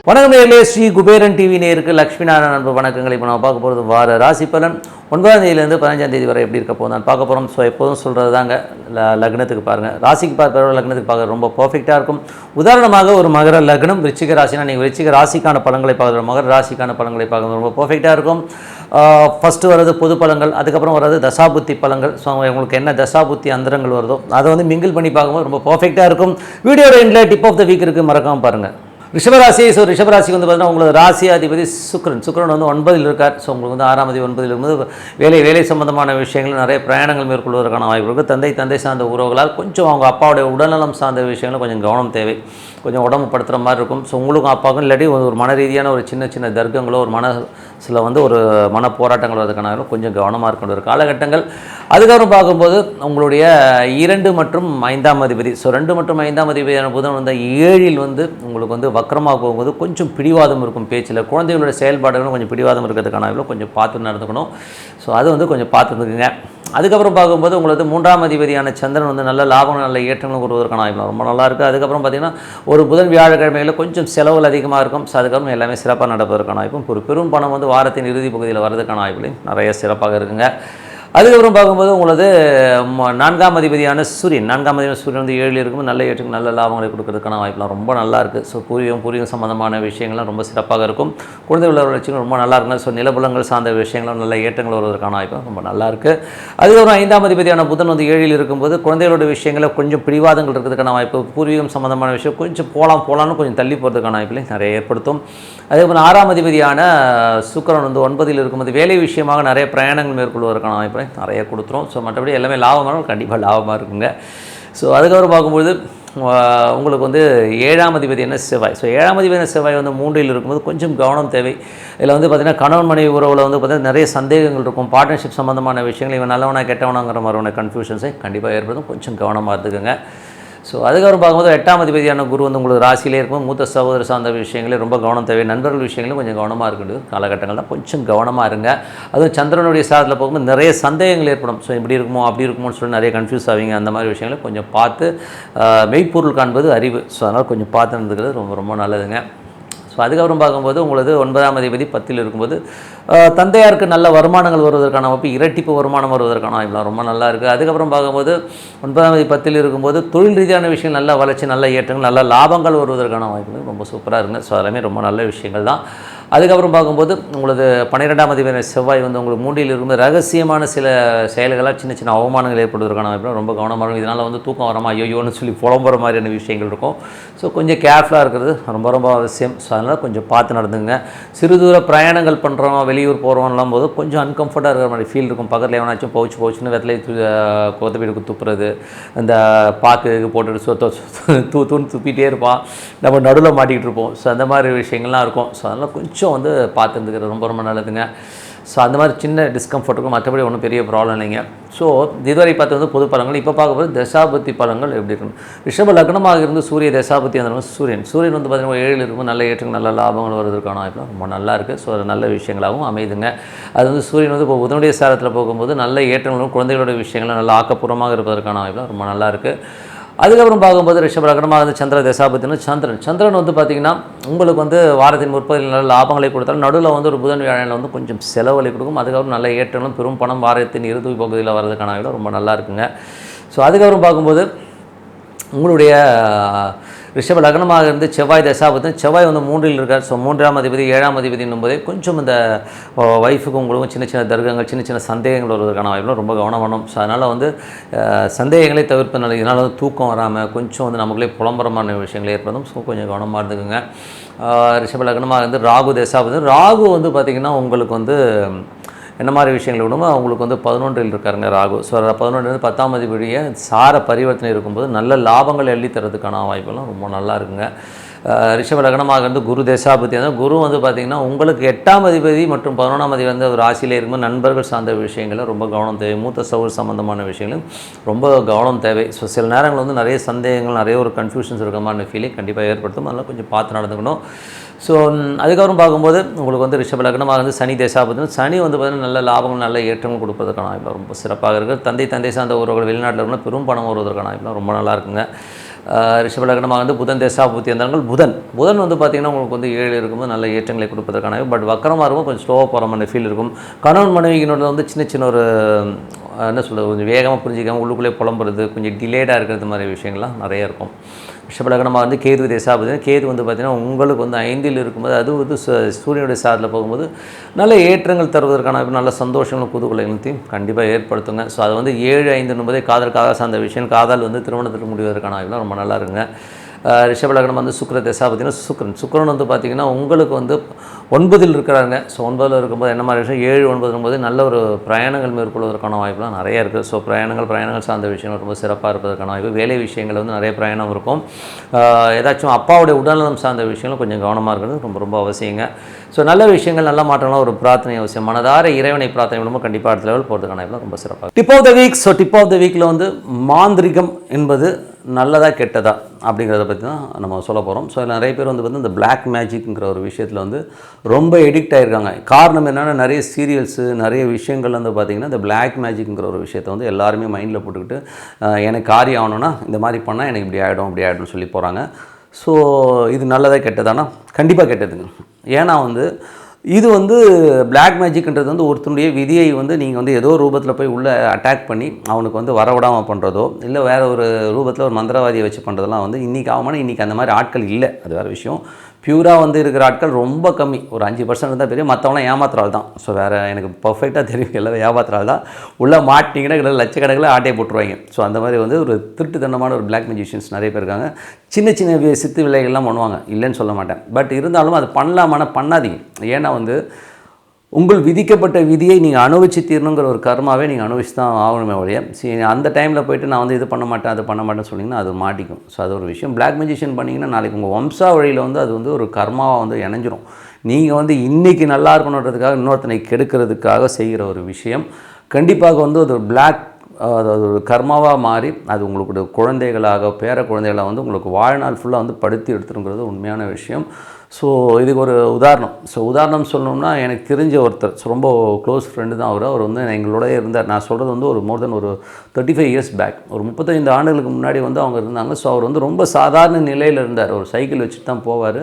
வணக்கம் நேயர்களே, ஸ்ரீ குபேரன் டிவி நேருக்கு லக்ஷ்மி நாராயண அன்பு வணக்கங்களை. இப்போ நம்ம பார்க்க போகிறது வார ராசி பலன் 9ஆம் தேதியிலேருந்து 15ஆம் தேதி வரை எப்படி இருக்க போகுது நான் பார்க்க போகிறோம். ஸோ எப்போதும் சொல்கிறது தாங்க, லக்னத்துக்கு பாருங்கள், ராசிக்கு பார்க்குற லக்னத்துக்கு பார்க்க ரொம்ப பர்ஃபெக்டாக இருக்கும். உதாரணமாக ஒரு மகர லக்னம் விருச்சிக ராசினா நீங்கள் விருச்சிக ராசிக்கான பலன்களை பார்க்குற மகர ராசிக்கான பலன்களை பார்க்குறது ரொம்ப பர்ஃபெக்டாக இருக்கும். ஃபஸ்ட்டு வர்றது பொது பலன்கள், அதுக்கப்புறம் வர்றது தசாபுத்தி பலன்கள். ஸோ உங்களுக்கு என்ன தசாபுத்தி அந்தரங்கள் வருதோ அதை வந்து மிங்கிள் பண்ணி பார்க்கும்போது ரொம்ப பர்ஃபெக்டாக இருக்கும். வீடியோட எண்டில் டிப் ஆஃப் த வீக் இருக்குது, மறக்காமல் பாருங்கள். ரிஷபராசி. ஸோ ரிஷபராசிக்கு வந்து பார்த்தீங்கன்னா உங்களுக்கு ராசியாதிபதி சுக்கிரன் வந்து 9ல் இருக்கார். ஸோ உங்களுக்கு வந்து 6ஆம் தேதி 9ல் இருக்கும்போது வேலை சம்பந்தமான விஷயங்கள் நிறைய பிரயாணங்கள் மேற்கொள்வதற்கான வாய்ப்பு இருக்குது. தந்தை சார்ந்த உறவுகளால் கொஞ்சம் அவங்க அப்பாவுடைய உடல்நலம் சார்ந்த விஷயங்களும் கொஞ்சம் கவனம் தேவை, கொஞ்சம் உடம்பு படுத்துகிற மாதிரி இருக்கும். ஸோ உங்களுக்கும் அப்பாவுக்கும் இல்லாட்டி ஒரு மன ரீதியான ஒரு சின்ன தர்க்கங்களோ ஒரு மனசில் வந்து ஒரு மன போராட்டங்கள் வரதுக்கான கொஞ்சம் கவனமாக இருக்கின்ற ஒரு காலகட்டங்கள். அதுக்கப்புறம் பார்க்கும்போது உங்களுடைய 2 மற்றும் 5ஆம் அதிபதி, ஸோ 2 மற்றும் 5ஆம் அதிபதியான புதன் வந்து 7ல் வந்து உங்களுக்கு வந்து வக்கரமாக போகும்போது கொஞ்சம் பிடிவாதம் இருக்கும் பேச்சில். குழந்தைகளோட செயல்பாடுகளும் கொஞ்சம் பிடிவாதம் இருக்கிறதுக்கான கொஞ்சம் பார்த்து நடந்துக்கணும். ஸோ அது வந்து கொஞ்சம் பார்த்துருந்துக்குங்க. அதுக்கப்புறம் பார்க்கும்போது உங்களுக்கு 3ஆம் அதிபதியான சந்திரன் வந்து நல்ல லாபம் நல்ல ஏற்றங்களும் கொடுவதற்கான வாய்ப்பு ரொம்ப நல்லா இருக்குது. அதுக்கப்புறம் பார்த்திங்கன்னா ஒரு புதன் வியாழக்கிழமைகளில் கொஞ்சம் செலவுகள் அதிகமாக இருக்கும். ஸோ அதுக்கப்புறம் எல்லாமே சிறப்பாக நடப்பதற்கான வாய்ப்பும் ஒரு பெரும் பணம் வந்து வாரத்தின் இறுதி பகுதியில் வரதுக்கான வாய்ப்புகளையும் நிறைய சிறப்பாக இருக்குங்க. அதுக்கப்புறம் பார்க்கும்போது உங்களது 4ஆம் அதிபதியான சூரியன் வந்து 7ல் இருக்கும்போது நல்ல ஏற்றுக்கு நல்ல லாபங்களை கொடுக்கறதுக்கான வாய்ப்புலாம் ரொம்ப நல்லா இருக்குது. ஸோ பூர்வீகம் சம்பந்தமான விஷயங்கள்லாம் ரொம்ப சிறப்பாக இருக்கும். குழந்தைகளோட வளர்ச்சிகள் ரொம்ப நல்லா இருக்குங்க. ஸோ நிலபுலங்கள் சார்ந்த விஷயங்களும் நல்ல ஏற்றங்கள் வருவதற்கான வாய்ப்பு ரொம்ப நல்லா இருக்குது. அதுக்கப்புறம் 5ஆம் அதிபதியான புதன் வந்து 7ல் இருக்கும்போது குழந்தைகளோட விஷயங்களை கொஞ்சம் பிடிவாதங்கள் இருக்கிறதுக்கான வாய்ப்பு, பூர்வீகம் சம்பந்தமான விஷயம் கொஞ்சம் போகலான்னு கொஞ்சம் தள்ளி போகிறதுக்கான வாய்ப்புகளை நிறைய ஏற்படுத்தும். அதேபோல் 6ஆம் அதிபதியான சுக்கிரன் வந்து 9ல் இருக்கும்போது வேலை விஷயமாக நிறைய பிரயாணங்கள் மேற்கொள்வதற்கான வாய்ப்பு நிறைய கொடுத்துரும். ஸோ மற்றபடி எல்லாமே லாபமாக கண்டிப்பாக லாபமாக இருக்குங்க. ஸோ அதுக்கப்புறம் பார்க்கும்போது உங்களுக்கு வந்து 7ஆம் அதிபதியான செவ்வாய். ஸோ 7ஆம் அதிபதியான செவ்வாய் வந்து 3ல் இருக்கும்போது கொஞ்சம் கவனம் தேவை. இதில் வந்து பார்த்திங்கன்னா கணவன் மனைவி உறவில் வந்து பார்த்திங்கன்னா நிறைய சந்தேகங்கள் இருக்கும். பார்ட்னர்ஷிப் சம்மந்தமான விஷயங்கள் இவன் நல்லவனா கெட்டவனாங்கிற மாதிரியான கன்ஃபியூஷன்ஸை கண்டிப்பாக ஏற்படுத்தும். கொஞ்சம் கவனமாக இருந்துக்குங்க. ஸோ அதுக்கப்புறம் பார்க்கும்போது 8ஆம் அதிபதியான குரு வந்து உங்களுக்கு ராசியிலே இருக்கும். மூத்த சகோதர சார்ந்த விஷயங்களே ரொம்ப கவனம் தேவை. நண்பர்கள் விஷயங்களும் கொஞ்சம் கவனமாக இருக்கின்றது காலகட்டங்கள் தான், கொஞ்சம் கவனமாக இருங்க. அதுவும் சந்திரனுடைய சாரத்தில் போகும்போது நிறைய சந்தேகங்கள் ஏற்படும். ஸோ இப்படி இருக்குமோ அப்படி இருக்குமோன்னு சொல்லி நிறைய கன்ஃபியூஸ் ஆவீங்க. அந்த மாதிரி விஷயங்களை கொஞ்சம் பார்த்து, மெய்ப்பொருள் காண்பது அறிவு. ஸோ அதனால் கொஞ்சம் பார்த்து இருந்துக்கிறது ரொம்ப ரொம்ப நல்லதுங்க. ஸோ அதுக்கப்புறம் பார்க்கும்போது உங்களுக்கு 9ஆம் அதிபதி 10ல் இருக்கும்போது தந்தையாருக்கு நல்ல வருமானங்கள் வருவதற்கான வாய்ப்பு, இரட்டிப்பு வருமானம் வருவதற்கான வாய்ப்புலாம் ரொம்ப நல்லா இருக்குது. அதுக்கப்புறம் பார்க்கும்போது 9ஆம் தேதி 10ல் இருக்கும்போது தொழில் ரீதியான விஷயம் நல்ல வளர்ச்சி, நல்ல ஏற்றங்கள், நல்ல லாபங்கள் வருவதற்கான வாய்ப்புகள் ரொம்ப சூப்பராக இருக்குங்க. ஸோ எல்லாமே ரொம்ப நல்ல விஷயங்கள் தான். அதுக்கப்புறம் பார்க்கும்போது உங்களுக்கு 12ஆம் அதிபதியான செவ்வாய் வந்து உங்களுக்கு 3ல் இருக்கும்போது ரகசியமான சில செயல்களாக சின்ன அவமானங்கள் ஏற்படுவதற்கான வாய்ப்பு ரொம்ப கவனமாக இருக்கும். இதனால் வந்து தூக்கம் வராமல் ஐயோன்னு சொல்லி புலம்புற மாதிரியான விஷயங்கள் இருக்கும். ஸோ கொஞ்சம் கேர்ஃபுல்லாக இருக்கிறது ரொம்ப அவசியம். ஸோ அதனால் கொஞ்சம் பார்த்து நடந்துங்க. சிறு தூர பிரயாணங்கள் பண்ணுறோம், வெளியூர் போகிறோம்லாம் போது கொஞ்சம் அன்கம்ஃபர்ட்டாக இருக்கிற மாதிரி ஃபீல் இருக்கும். பக்கத்தில் எவனாச்சும் பவுச்சுன்னு வெத்தலை கொத்தப்பீடுக்கு துப்புறது, இந்த பாக்கு போட்டுட்டு தூன்னு துப்பிகிட்டே இருப்பான், நம்ம நடுவில் மாட்டிக்கிட்டு இருப்போம். ஸோ அந்த மாதிரி விஷயங்கள்லாம் இருக்கும். ஸோ அதனால் கொஞ்சம் வந்து பார்த்து இருந்துக்கிறது ரொம்ப நல்லதுங்க. ஸோ அந்த மாதிரி சின்ன டிஸ்கம்ஃபர்ட் இருக்கும், மற்றபடி ஒன்றும் பெரிய ப்ராப்ளம் இல்லைங்க. ஸோ இதுவரை பார்த்து வந்து பொது பலன்கள். இப்போ பார்க்க போது தசாபுத்தி பலன்கள் எப்படி இருக்கணும். ரிஷப லக்னமாக இருந்து சூரிய தசாபுத்தி அந்த சூரியன் வந்து பார்த்திங்கன்னா 7ல் இருக்கும். நல்ல ஏற்றங்கள் நல்ல லாபங்கள் வருவதற்கான வாய்ப்பு ரொம்ப நல்லா இருக்குது. ஸோ அது நல்ல விஷயங்களாகவும் அமைதுங்க. அது வந்து சூரியன் வந்து இப்போ புதனுடைய சாரத்தில் போகும்போது நல்ல ஏற்றங்களும் குழந்தைகளோட விஷயங்களும் நல்ல ஆக்கப்பூர்வமாக இருப்பதற்கான வாய்ப்பு ரொம்ப நல்லா இருக்குது. அதுக்கப்புறம் பார்க்கும்போது ரிஷப லக்னமாக வந்து சந்திர தசாபத்தினா சந்திரன் வந்து பார்த்திங்கன்னா உங்களுக்கு வந்து வாரத்தின் 30 நல்ல லாபங்களை கொடுத்தாலும் நடுவில் வந்து ஒரு புதன் வியாழனில் வந்து கொஞ்சம் செலவுகளை கொடுக்கும். அதுக்கப்புறம் நல்ல ஏற்றங்களும் பெரும் பணம் வாரத்தின் இறுதி பகுதியில் வர்றதுக்கான விட ரொம்ப நல்லா இருக்குங்க. ஸோ அதுக்கப்புறம் பார்க்கும்போது உங்களுடைய ரிஷப லக்னமாக இருந்து செவ்வாய் தசாபத்தினா செவ்வாய் வந்து 3ல் இருக்கார். ஸோ 3ஆம் அதிபதி 7ஆம் அதிபதி என்பதே கொஞ்சம் இந்த ஒய்ஃபுக்கு உங்களுக்கும் சின்ன தர்க்கங்கள் சின்ன சந்தேகங்கள் வருவதற்கான வாய்ப்புலாம் ரொம்ப கவனம் பண்ணணும். ஸோ அதனால் வந்து சந்தேகங்களை தவிர்ப்பது நல்லது. இதனால் வந்து தூக்கம் வராமல் கொஞ்சம் வந்து நமக்குள்ளே புலம்பரமான விஷயங்கள் ஏற்படும். ஸோ கொஞ்சம் கவனமாக இருந்துக்குங்க. ரிஷப லக்னமாக இருந்து ராகு தசாபதி ராகு வந்து பார்த்திங்கன்னா உங்களுக்கு வந்து என்ன மாதிரி விஷயங்கள் விடுமோ அவங்களுக்கு வந்து 11ல் இருக்காருங்க ராகு. ஸோ 11 10ஆம் அதிபதிய சார பரிவர்த்தனை இருக்கும்போது நல்ல லாபங்கள் எள்ளி தரதுக்கான வாய்ப்பெல்லாம் ரொம்ப நல்லா இருக்குங்க. ரிஷப லக்னமாக இருந்து குரு தசாபதி குரு வந்து பார்த்திங்கன்னா உங்களுக்கு 8ஆம் அதிபதி மற்றும் 11ஆம் அதிபதி வந்து ஒரு ராசியிலே இருக்கும்போது நண்பர்கள் சார்ந்த விஷயங்களில் ரொம்ப கவனம் தேவை. மூத்த சகோதர சம்பந்தமான விஷயங்களும் ரொம்ப கவனம் தேவை. ஸோ சில நேரங்கள் வந்து நிறைய சந்தேகங்கள் நிறைய ஒரு கன்ஃபியூஷன்ஸ் இருக்கிற மாதிரி ஃபீலிங் கண்டிப்பாக ஏற்படுத்தும். அதனால் கொஞ்சம் பார்த்து நடந்துக்கணும். ஸோ அதுக்கப்புறம் பார்க்கும்போது உங்களுக்கு வந்து ரிஷப லக்னமாக வந்து சனி தேசாபதி, சனி வந்து பார்த்திங்கன்னா நல்ல லாபங்கள் நல்ல ஏற்றங்கள் கொடுப்பதற்கான வாய்ப்பு ரொம்ப சிறப்பாக இருக்குது. தந்தை சார்ந்த உறவுகள் வெளிநாட்டில் இருந்தால் பெரும் பணம் வருவதற்கான வாய்ப்பு ரொம்ப நல்லா இருக்குங்க. ரிஷப லக்னமாக வந்து புதன் தேசாபுத்தி இருந்தாலும் புதன் வந்து பார்த்திங்கன்னா உங்களுக்கு வந்து 7 இருக்கும்போது நல்ல ஏற்றங்களை கொடுப்பதற்கான வாய்ப்பு. பட் வக்கரமாக இருக்கும், கொஞ்சம் ஸ்லோவாக போகிற மாதிரி ஃபீல் இருக்கும். கணவன் மனைவியினோட வந்து சின்ன ஒரு என்ன சொல்கிறது, கொஞ்சம் வேகமாக புரிஞ்சிக்காமல் உள்ளுக்குள்ளே புலம்புறது, கொஞ்சம் டிலேடாக இருக்கிறது மாதிரி விஷயங்கள்லாம் நிறைய இருக்கும். ரிஷபலக்னமாக வந்து கேது தேசாபதி, கேது வந்து பார்த்திங்கன்னா உங்களுக்கு வந்து 5ல் இருக்கும்போது அது வந்து சூரியனுடைய சாதத்தில் போகும்போது நல்ல ஏற்றங்கள் தருவதற்கான நல்ல சந்தோஷங்களும் குதூகலத்தையும் கண்டிப்பாக ஏற்படுத்துங்க. ஸோ அது வந்து 7, 5 என்பதே காதல் சார்ந்த விஷயம். காதல் வந்து திருமணத்துக்கு முடிவதற்கான வாய்ப்புலாம் ரொம்ப நல்லா இருக்குங்க. ரிஷபலக்னம் வந்து சுக்கிர தேசாபதினா சுக்கிரன் வந்து பார்த்திங்கன்னா உங்களுக்கு வந்து 9ல் இருக்கிறாங்க. ஸோ 9ல் இருக்கும்போது என்ன மாதிரி விஷயம், 7, 9 இருக்கும்போது நல்ல ஒரு பிரயாணங்கள் மேற்கொள்வதற்கான வாய்ப்புலாம் நிறைய இருக்குது. ஸோ பிரயாணங்கள் சார்ந்த விஷயங்கள் ரொம்ப சிறப்பாக இருப்பதற்கான வாய்ப்பு. வேலை விஷயங்கள் வந்து நிறைய பிரயாணம் இருக்கும். ஏதாச்சும் அப்பாவுடைய உடல்நலம் சார்ந்த விஷயங்களும் கொஞ்சம் கவனமாக இருக்கிறது ரொம்ப அவசியங்க. ஸோ நல்ல விஷயங்கள் நல்ல மாற்றங்களாக ஒரு பிரார்த்தனை அவசியம். மனதார இறைவனை பிரார்த்தனை பண்ணும்போது கண்டிப்பாக அடுத்த லெவல் போகிறதுக்கான வாய்ப்புலாம் ரொம்ப சிறப்பாக. Tip of the week. So tip of the வீக்கில் வந்து மாந்திரிகம் என்பது நல்லதா கெட்டதா அப்படிங்கிறத பற்றி தான் நம்ம சொல்ல போகிறோம். ஸோ நிறைய பேர் வந்து இந்த பிளாக் மேஜிக்ங்கிற ஒரு விஷயத்தில் வந்து ரொம்ப எடிக்ட் ஆகிருக்காங்க. காரணம் என்னென்னா நிறைய சீரியல்ஸு நிறைய விஷயங்கள் வந்து பார்த்திங்கன்னா இந்த பிளாக் மேஜிக்ங்கிற ஒரு விஷயத்தை வந்து எல்லாருமே மைண்டில் போட்டுக்கிட்டு எனக்கு காரியம் ஆகணும்னா இந்த மாதிரி பண்ணால் எனக்கு இப்படி ஆகிடும்னு சொல்லி போகிறாங்க. ஸோ இது நல்லதா கெட்டதானா? கண்டிப்பாக கெட்டதுங்க. ஏன்னா வந்து இது வந்து பிளாக் மேஜிக்ன்றது வந்து ஒருத்தனுடைய விதியை வந்து நீங்கள் வந்து ஏதோ ரூபத்தில் போய் உள்ளே அட்டாக் பண்ணி அவனுக்கு வந்து வரவிடாமல் பண்ணுறதோ இல்லை வேறு ஒரு ரூபத்தில் ஒரு மந்திரவாதியை வச்சு பண்ணுறதெல்லாம் வந்து இன்றைக்கி ஆகுமானா இன்றைக்கி அந்த மாதிரி ஆட்கள் இல்லை. அது வேறு விஷயம். பியூராக வந்து இருக்கிற ஆட்கள் ரொம்ப கம்மி, ஒரு 5% இருந்தால் பெரிய, மற்றவங்களாம் ஏமாத்துறாள் தான். ஸோ வேறு எனக்கு பர்ஃபெக்டாக தெரியும், எல்லாம் ஏமாத்துறாள் தான். உள்ளே மாட்டிங்கன்னா இல்லை லட்சக்கணக்கில் ஆட்டையை போட்டுருவாங்க. ஸோ அந்த மாதிரி வந்து ஒரு திருட்டுத்தனமான ஒரு பிளாக் மேஜிஷியன்ஸ் நிறைய பேர் இருக்காங்க. சின்ன சித்து விலைகள்லாம் பண்ணுவாங்க, இல்லைன்னு சொல்ல மாட்டேன். பட் இருந்தாலும் அது பண்ணலாமான பண்ணாதீங்க. ஏன்னா வந்து உங்கள் விதிக்கப்பட்ட விதியை நீங்கள் அனுபவிச்சு தீரணுங்கிற ஒரு கர்மாவே நீங்கள் அனுபவிச்சு தான் ஆகணுமே ஒழிய அந்த டைமில் போய்ட்டு நான் வந்து இது பண்ண மாட்டேன் அது பண்ண மாட்டேன்னு சொன்னிங்கன்னா அது மாட்டிக்கும். ஸோ அது ஒரு விஷயம். பிளாக் மேஜிஷியன் பண்ணிங்கன்னா நாளைக்கு உங்கள் வம்சா வழியில் வந்து அது வந்து ஒரு கர்மாவாக வந்து இணைஞ்சிரும். நீங்கள் வந்து இன்றைக்கி நல்லா இருக்கணுன்றதுக்காக இன்னொருத்தனை கெடுக்கிறதுக்காக செய்கிற ஒரு விஷயம் கண்டிப்பாக வந்து அது பிளாக் அது ஒரு கர்மாவாக மாறி அது உங்களுக்கு குழந்தைகளாக பேர குழந்தைகளாக வந்து உங்களுக்கு வாழ்நாள் ஃபுல்லாக வந்து படுத்தி எடுத்துருங்கிறது உண்மையான விஷயம். ஸோ இதுக்கு ஒரு உதாரணம் சொல்லணும்னா எனக்கு தெரிஞ்ச ஒருத்தர், ரொம்ப க்ளோஸ் ஃப்ரெண்டு தான் அவர் வந்து எங்களோட இருந்தார். நான் சொல்கிறது வந்து ஒரு மோர் தென் ஒரு 35 இயர்ஸ் பேக், ஒரு 35 ஆண்டுகளுக்கு முன்னாடி வந்து அவங்க இருந்தாங்க. ஸோ அவர் வந்து ரொம்ப சாதாரண நிலையில் இருந்தார். ஒரு சைக்கிள் வச்சுட்டு தான் போவார்.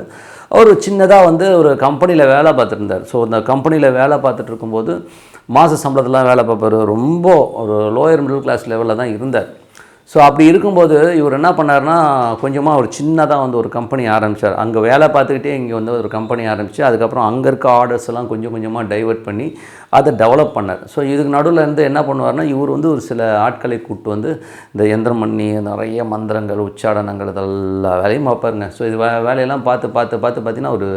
அவர் சின்னதாக வந்து ஒரு கம்பெனியில் வேலை பார்த்துருந்தார். ஸோ அந்த கம்பெனியில் வேலை பார்த்துட்டு இருக்கும்போது மாத சம்பளத்தெலாம் வேலை பார்ப்பார். ரொம்ப ஒரு லோயர் மிடில் கிளாஸ் லெவலில் தான் இருந்தார். ஸோ அப்படி இருக்கும்போது இவர் என்ன பண்ணார்னா கொஞ்சமாக ஒரு சின்னதாக வந்து ஒரு கம்பெனி ஆரம்பித்தார். அங்கே வேலை பார்த்துக்கிட்டே இங்கே வந்து ஒரு கம்பெனி ஆரம்பித்து அதுக்கப்புறம் அங்கே இருக்க ஆர்டர்ஸ் எல்லாம் கொஞ்சமாக டைவெர்ட் பண்ணி அதை டெவலப் பண்ணார். ஸோ இதுக்கு நடுவில் இருந்து என்ன பண்ணுவார்னா இவர் வந்து ஒரு சில ஆட்களை கூப்பிட்டு வந்து இந்த எந்திரம் பண்ணி நிறைய மந்திரங்கள் உச்சாடனங்கள் இதெல்லாம் வேலையும் பார்ப்பாருங்க. ஸோ இது வேலையெல்லாம் பார்த்து பார்த்திங்கன்னா ஒரு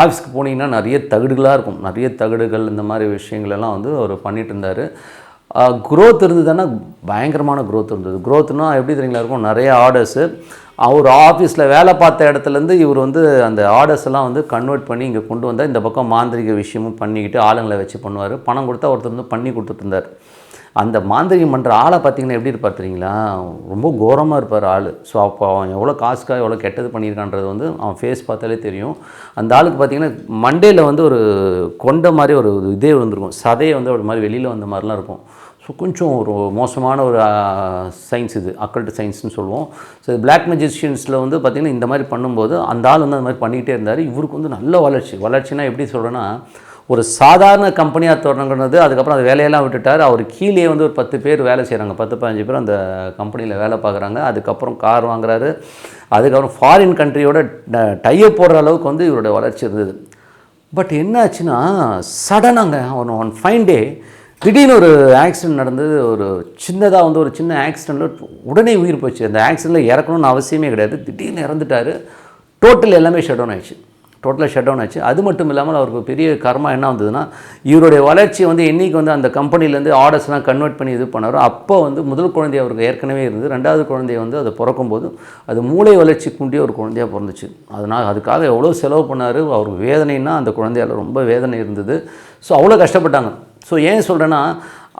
ஆஃபீஸ்க்கு போனீங்கன்னா நிறைய தகடுகளாக இருக்கும், நிறைய தகடுகள் இந்த மாதிரி விஷயங்களெல்லாம் வந்து அவர் பண்ணிகிட்டு இருந்தார். க்ரோத் இருந்ததுன்னா பயங்கரமான க்ரோத் இருந்தது. க்ரோத்னா எப்படி தெரியுங்களா இருக்கும், நிறைய ஆர்டர்ஸு. அவர் ஆஃபீஸில் வேலை பார்த்த இடத்துலேருந்து இவர் வந்து அந்த ஆர்டர்ஸ் எல்லாம் வந்து கன்வெர்ட் பண்ணி இங்கே கொண்டு வந்தால் இந்த பக்கம் மாந்திரிக விஷயமும் பண்ணிக்கிட்டு ஆளுங்களை வச்சு பண்ணுவார். பணம் கொடுத்தா ஒருத்தர் வந்து பண்ணி கொடுத்துட்டு இருந்தார். அந்த மாந்திரிகம் பண்ணுற ஆளை பார்த்திங்கன்னா எப்படி இருப்பார் தெரியுங்களா, ரொம்ப கோரமாக இருப்பார் ஆள். ஸோ அப்போ அவன் எவ்வளோ காசுக்காக எவ்வளோ கெட்டது பண்ணியிருக்கான்றது வந்து அவன் ஃபேஸ் பார்த்தாலே தெரியும். அந்த ஆளுக்கு பார்த்திங்கன்னா மண்டேயில் வந்து ஒரு கொண்ட மாதிரி ஒரு இதே வந்துருக்கும், சதையை வந்து ஒரு மாதிரி வெளியில் வந்த மாதிரிலாம் இருக்கும். ஸோ கொஞ்சம் ஒரு மோசமான ஒரு சயின்ஸ் இது, அக்கல்ட் சயின்ஸ்னு சொல்லுவோம். ஸோ பிளாக் மேஜிஷியன்ஸில் வந்து பார்த்திங்கன்னா இந்த மாதிரி பண்ணும்போது அந்த ஆள் வந்து அந்த மாதிரி பண்ணிக்கிட்டே இருந்தார். இவருக்கு வந்து நல்ல வளர்ச்சினா எப்படி சொல்கிறேன்னா ஒரு சாதாரண கம்பெனியாக தொடங்குறது. அதுக்கப்புறம் அந்த வேலையெல்லாம் விட்டுட்டார். அவர் கீழே வந்து ஒரு 10 பேர் வேலை செய்கிறாங்க, 10-15 பேர் அந்த கம்பெனியில் வேலை பார்க்குறாங்க. அதுக்கப்புறம் கார் வாங்குறாரு. அதுக்கப்புறம் ஃபாரின் கண்ட்ரியோட டைப் போடுற அளவுக்கு வந்து இவருடைய வளர்ச்சி இருந்தது. பட் என்ன ஆச்சுன்னா சடனாங்க ஒன் ஃபைன் டே திடீர்னு ஒரு ஆக்சிடெண்ட் நடந்தது. ஒரு சின்னதாக வந்து ஒரு சின்ன ஆக்சிடெண்ட்டில் உடனே உயிர் போச்சு. அந்த ஆக்சிடெண்ட்டில் இறக்கணும்னு அவசியமே கிடையாது, திடீர்னு இறந்துட்டார். டோட்டல் எல்லாமே ஷட் டவுன் ஆச்சு. அது மட்டும் இல்லாமல் அவருக்கு பெரிய கர்மா என்ன வந்ததுன்னா இவருடைய வளர்ச்சி வந்து என்றைக்கு வந்து அந்த கம்பெனிலேருந்து ஆர்டர்ஸ்லாம் கன்வெர்ட் பண்ணி இது பண்ணாரோ அப்போ வந்து முதல் குழந்தை அவருக்கு ஏற்கனவே இருந்தது. 2வது குழந்தைய வந்து அதை பிறக்கும்போது அது மூளை வளர்ச்சி கூண்டிய ஒரு குழந்தையாக பிறந்துச்சு. அதனால் அதுக்காக எவ்வளோ செலவு பண்ணார். அவருக்கு வேதனைன்னா அந்த குழந்தையால் ரொம்ப வேதனை இருந்தது. ஸோ அவ்வளோ கஷ்டப்பட்டாங்க. ஸோ ஏன் சொல்கிறேன்னா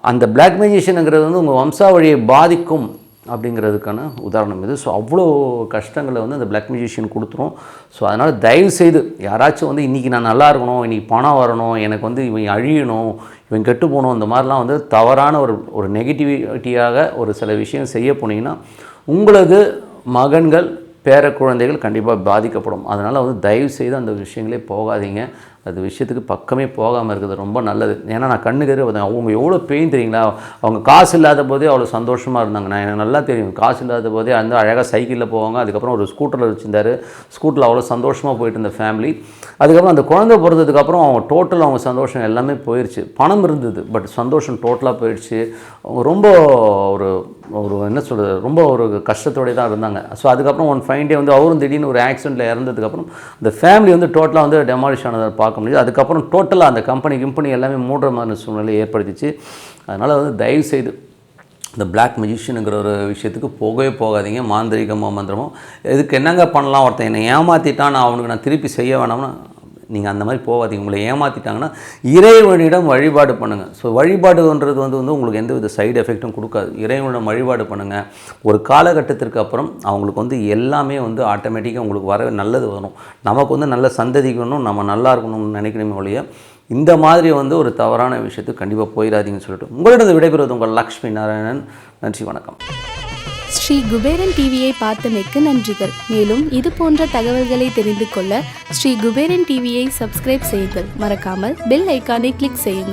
அந்த பிளாக் மேஜிஷியனுங்கிறது வந்து உங்கள் வம்சாவழியை பாதிக்கும் அப்படிங்கிறதுக்கான உதாரணம் இது. ஸோ அவ்வளோ கஷ்டங்களை வந்து அந்த பிளாக் மேஜிஷியன் கொடுத்துரும். ஸோ அதனால் தயவுசெய்து யாராச்சும் வந்து இன்றைக்கி நான் நல்லா இருக்கணும், இன்றைக்கி பணம் வரணும், எனக்கு வந்து இவன் அழியணும், இவன் கெட்டு போகணும், இந்த மாதிரிலாம் வந்து தவறான ஒரு நெகட்டிவிட்டியாக ஒரு சில விஷயம் செய்ய போனீங்கன்னா உங்களது மகன்கள் பேர குழந்தைகள் கண்டிப்பாக பாதிக்கப்படும். அதனால் வந்து தயவுசெய்து அந்த விஷயங்களே போகாதீங்க. அது விஷயத்துக்கு பக்கமே போகாமல் இருக்கிறது ரொம்ப நல்லது. ஏன்னா நான் கண்ணுக்கு அவங்க எவ்வளோ பெயின் தெரியுங்களா. அவங்க காசு இல்லாத போதே அவ்வளோ சந்தோஷமாக இருந்தாங்க. நான் எனக்கு நல்லா தெரியும். காசு இல்லாத போதே அந்த அழகாக சைக்கிளில் போவாங்க. அதுக்கப்புறம் ஒரு ஸ்கூட்டரில் வச்சுருந்தார். ஸ்கூட்டரில் அவ்வளோ சந்தோஷமாக போயிட்டு இருந்த ஃபேமிலி. அதுக்கப்புறம் அந்த குழந்தை பிறந்ததுக்கப்புறம் அவங்க டோட்டலாக அவங்க சந்தோஷம் எல்லாமே போயிடுச்சு. பணம் இருந்தது, பட் சந்தோஷம் டோட்டலாக போயிடுச்சு. அவங்க ரொம்ப ஒரு என்ன சொல்கிறது, ரொம்ப ஒரு கஷ்டத்தோடய தான் இருந்தாங்க. ஸோ அதுக்கப்புறம் ஒன் ஃபைன் டே வந்து அவரும் திடீர்னு ஒரு ஆக்சிடெண்ட்டில் இறந்ததுக்கப்புறம் இந்த ஃபேமிலி வந்து டோட்டலாக வந்து டெமாலிஷ் ஆனதை பார்க்க முடியுது. அதுக்கப்புறம் டோட்டலாக அந்த கம்பெனி எல்லாமே மூடுற மாதிரி சூழ்நிலை ஏற்படுத்திச்சு. அதனால் வந்து தயவுசெய்து இந்த பிளாக் மெஜிஷியனுங்கிற ஒரு விஷயத்துக்கு போகவே போகாதீங்க. மாந்திரிகமோ மந்திரமோ இதுக்கு என்னங்க பண்ணலாம், ஒருத்தன் என்னை ஏமாற்றிட்டான், நான் அவனுக்கு நான் திருப்பி செய்ய வேணாம்னா நீங்கள் அந்த மாதிரி போகாதீங்க. உங்களை ஏமாற்றிட்டாங்கன்னா இறைவனிடம் வழிபாடு பண்ணுங்கள். ஸோ வழிபாடுன்றது வந்து உங்களுக்கு எந்த வித சைடு எஃபெக்ட்டும் கொடுக்காது. இறைவனிடம் வழிபாடு பண்ணுங்கள். ஒரு காலகட்டத்திற்கு அப்புறம் அவங்களுக்கு வந்து எல்லாமே வந்து ஆட்டோமேட்டிக்காக உங்களுக்கு வர நல்லது வரும். நமக்கு வந்து நல்ல சந்ததிக்கணும், நம்ம நல்லா இருக்கணும்னு நினைக்கணுமே ஒழிய இந்த மாதிரி வந்து ஒரு தவறான விஷயத்துக்கு கண்டிப்பாக போயிடாதீங்கன்னு சொல்லிட்டு உங்களிடம் விடைபெறுவது உங்கள் லக்ஷ்மி நாராயணன். நன்றி, வணக்கம். ஸ்ரீ குபேரன் டிவியை பார்த்தமைக்கு நன்றிகள். மேலும் இது போன்ற தகவல்களை தெரிந்து கொள்ள ஸ்ரீ குபேரன் டிவியை சப்ஸ்கிரைப் செய்யுங்கள். மறக்காமல் பெல் ஐக்கானை கிளிக் செய்யுங்கள்.